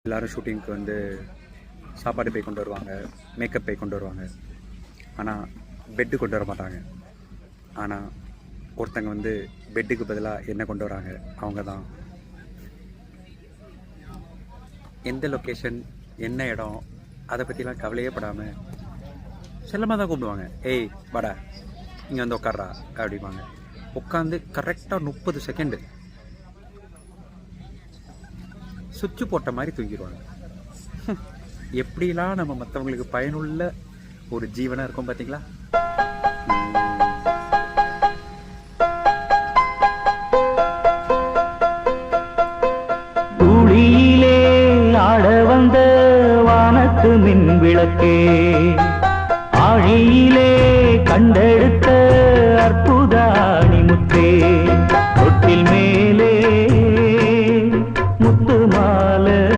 எல்லோரும் ஷூட்டிங்க்கு வந்து சாப்பாடு பை கொண்டு வருவாங்க, மேக்கப் பை கொண்டு வருவாங்க. ஆனால் பெட்டு கொண்டு வர மாட்டாங்க. ஆனால் ஒருத்தங்க வந்து பெட்டுக்கு பதிலாக என்ன கொண்டு வராங்க, அவங்க தான். எந்த லொக்கேஷன், என்ன இடம், அதை பற்றிலாம் கவலையே படாமல் செல்லமாக தான் கூப்பிடுவாங்க. ஏய் வாடா, இங்கே வந்து உட்கார்றா அப்படிம்பாங்க. உட்காந்து கரெக்டாக 30 செகண்டு சுவிட்சு போட்ட மாதிரி தூங்கிடுவாங்க. எப்படிலாம் நம்ம மற்றவங்களுக்கு பயனுள்ள ஒரு ஜீவனாக இருக்கும் பார்த்தீங்களா? ஊழியிலே ஆட வந்த வானத்து மின் விளக்கே, ஆழியிலே